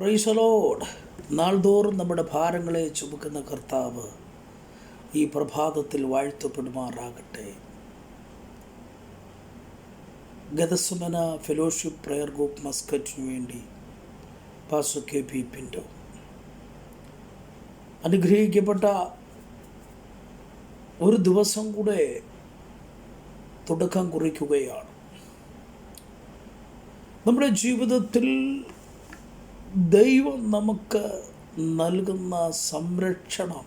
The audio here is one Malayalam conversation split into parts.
Praise the Lord. നാൾതോറും നമ്മുടെ ഭാരങ്ങളെ ചുമക്കുന്ന കർത്താവ് ഈ പ്രഭാതത്തിൽ വാഴ്ത്തപ്പെടുമാറാകട്ടെ. ഗതസുമന ഫെലോഷിപ്പ് പ്രയർ ഗ്രൂപ്പ് മസ്കറ്റിനു വേണ്ടി പാസ്റ്റർ KP പിൻറ്റോ. അനുഗ്രഹിക്കപ്പെട്ട ഒരു ദിവസം കൂടെ തുടക്കം കുറിക്കുകയാണ്. നമ്മുടെ ജീവിതത്തിൽ ദൈവം നമുക്ക് നൽകുന്ന സംരക്ഷണം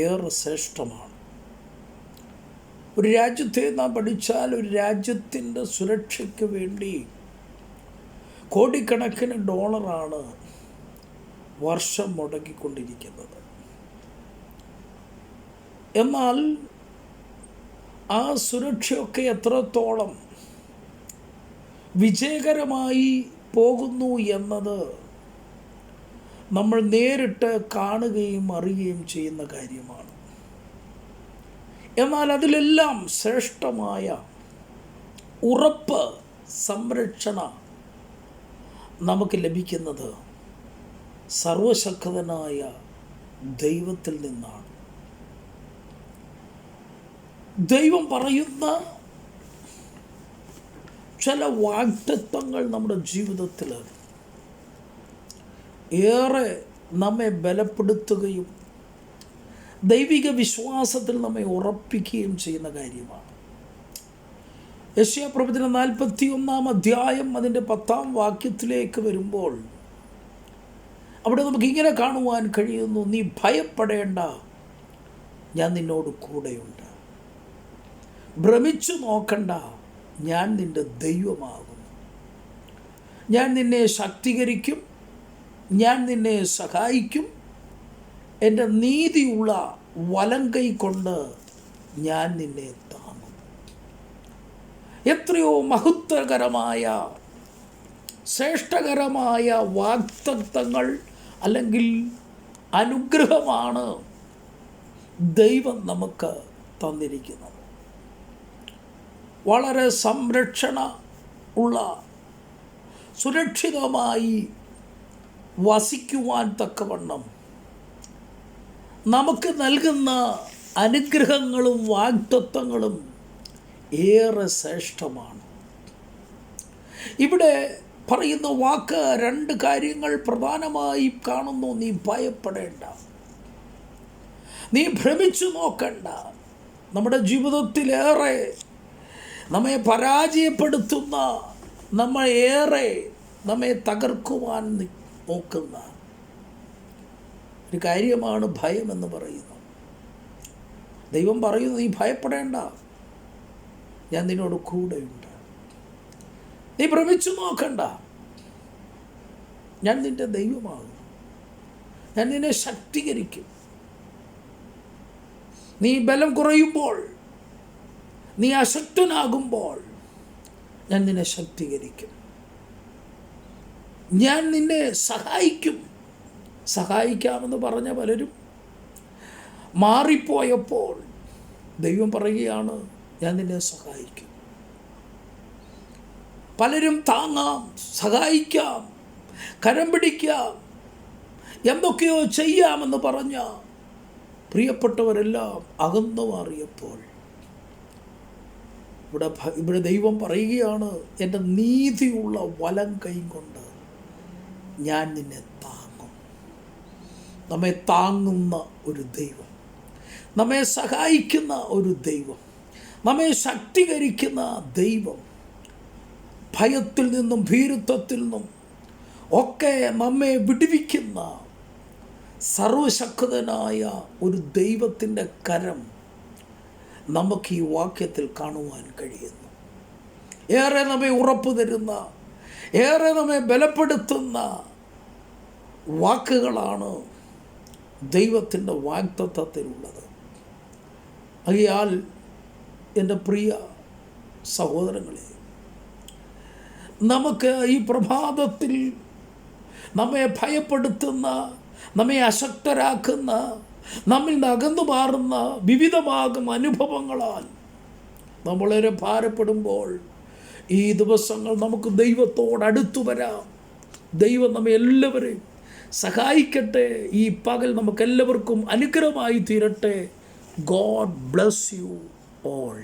ഏറെ ശ്രേഷ്ഠമാണ്. ഒരു രാജ്യത്തെ നാം പഠിച്ചാൽ ഒരു രാജ്യത്തിൻ്റെ സുരക്ഷയ്ക്ക് വേണ്ടി കോടിക്കണക്കിന് ഡോളറാണ് വർഷം മുടക്കിക്കൊണ്ടിരിക്കുന്നത്. എന്നാൽ ആ സുരക്ഷയൊക്കെ എത്രത്തോളം വിജയകരമായി പോകുന്നു എന്നത് നമ്മൾ നേരിട്ട് കാണുകയും അറിയുകയും ചെയ്യുന്ന കാര്യമാണ്. എന്നാൽ അതിലെല്ലാം ശ്രേഷ്ഠമായ ഉറപ്പ് സംരക്ഷണ നമുക്ക് ലഭിക്കുന്നത് സർവശക്തനായ ദൈവത്തിൽ നിന്നാണ്. ദൈവം പറയുന്ന ചില വാഗ്ദത്തങ്ങൾ നമ്മുടെ ജീവിതത്തിൽ ഏറെ നമ്മെ ബലപ്പെടുത്തുകയും ദൈവിക വിശ്വാസത്തിൽ നമ്മെ ഉറപ്പിക്കുകയും ചെയ്യുന്ന കാര്യമാണ്. യെശയ്യാപ്രവചനം 41 അധ്യായം അതിൻ്റെ 10 വാക്യത്തിലേക്ക് വരുമ്പോൾ അവിടെ നമുക്കിങ്ങനെ കാണുവാൻ കഴിയുന്നു: നീ ഭയപ്പെടേണ്ട, ഞാൻ നിന്നോട് കൂടെയുണ്ട്. ഭ്രമിച്ചു നോക്കണ്ട, ഞാൻ നിൻ്റെ ദൈവമാകുന്നു. ഞാൻ നിന്നെ ശക്തീകരിക്കും, ഞാൻ നിന്നെ സഹായിക്കും. എൻ്റെ നീതിയുള്ള വലങ്കൈ കൊണ്ട് ഞാൻ നിന്നെ താങ്ങും. എത്രയോ മഹത്വകരമായ ശ്രേഷ്ഠകരമായ വാഗ്ദത്തങ്ങൾ അല്ലെങ്കിൽ അനുഗ്രഹമാണ് ദൈവം നമുക്ക് തന്നിരിക്കുന്നത്. വളരെ സംരക്ഷണ ഉള്ള സുരക്ഷിതമായി വസിക്കുവാൻ തക്കവണ്ണം നമുക്ക് നൽകുന്ന അനുഗ്രഹങ്ങളും വാഗ്ദത്തങ്ങളും ഏറെ ശ്രേഷ്ഠമാണ്. ഇവിടെ പറയുന്ന വാക്ക് 2 കാര്യങ്ങൾ പ്രധാനമായി കാണുന്നു. നീ ഭയപ്പെടേണ്ട, നീ ഭ്രമിച്ചു നോക്കണ്ട. നമ്മുടെ ജീവിതത്തിലേറെ നമ്മെ പരാജയപ്പെടുത്തുന്ന, നമ്മെ തകർക്കുവാൻ നോക്കുന്ന ഒരു കാര്യമാണ് ഭയം എന്ന് പറയുന്നത്. ദൈവം പറയുന്നു: നീ ഭയപ്പെടേണ്ട, ഞാൻ നിന്നോട് കൂടെയുണ്ട്. നീ ഭ്രമിച്ചു നോക്കണ്ട, ഞാൻ നിൻ്റെ ദൈവമാകും. ഞാൻ നിന്നെ ശക്തീകരിക്കും. നീ ബലം കുറയുമ്പോൾ, നീ അശക്തനാകുമ്പോൾ ഞാൻ നിന്നെ ശക്തീകരിക്കും. ഞാൻ നിന്നെ സഹായിക്കും. സഹായിക്കാമെന്ന് പറഞ്ഞ പലരും മാറിപ്പോയപ്പോൾ ദൈവം പറയുകയാണ്: ഞാൻ നിന്നെ സഹായിക്കും. പലരും താങ്ങാം, സഹായിക്കാം, കരം പിടിക്കാം, എന്തൊക്കെയോ ചെയ്യാമെന്ന് പറഞ്ഞ പ്രിയപ്പെട്ടവരെല്ലാം അകന്നു മാറിയപ്പോൾ ഇവിടെ ദൈവം പറയുകയാണ്: എൻ്റെ നീതിയുള്ള വലം കൈ കൊണ്ട് ഞാൻ നിന്നെ താങ്ങും. നമ്മെ താങ്ങുന്ന ഒരു ദൈവം, നമ്മെ സഹായിക്കുന്ന ഒരു ദൈവം, നമ്മെ ശക്തീകരിക്കുന്ന ദൈവം, ഭയത്തിൽ നിന്നും ഭീരുത്വത്തിൽ നിന്നും ഒക്കെ നമ്മെ വിടുവിക്കുന്ന സർവശക്തനായ ഒരു ദൈവത്തിൻ്റെ കരം നമുക്ക് ഈ വാക്യത്തിൽ കാണുവാൻ കഴിയുന്നു. ഏറെ നമ്മെ ഉറപ്പ് തരുന്ന, ഏറെ നമ്മെ ബലപ്പെടുത്തുന്ന വാക്കുകളാണ് ദൈവത്തിൻ്റെ വാഗ്ദത്തത്തിലുള്ളത്. ആകയാൽ എൻ്റെ പ്രിയ സഹോദരങ്ങളെ, നമുക്ക് ഈ പ്രഭാതത്തിൽ നമ്മെ ഭയപ്പെടുത്തുന്ന, നമ്മെ അശക്തരാക്കുന്ന, നമ്മിൽ നിന്ന് അകന്നു മാറുന്ന വിവിധമാകും അനുഭവങ്ങളാൽ നമ്മൾ വളരെ ഭാരപ്പെടുമ്പോൾ ഈ ദിവസങ്ങൾ നമുക്ക് ദൈവത്തോടടുത്തു വരാം. ദൈവം നമ്മെ എല്ലാവരെയും സഹായിക്കട്ടെ. ഈ പകൽ നമുക്കെല്ലാവർക്കും അനുഗ്രഹമായി തീരട്ടെ. God bless you all.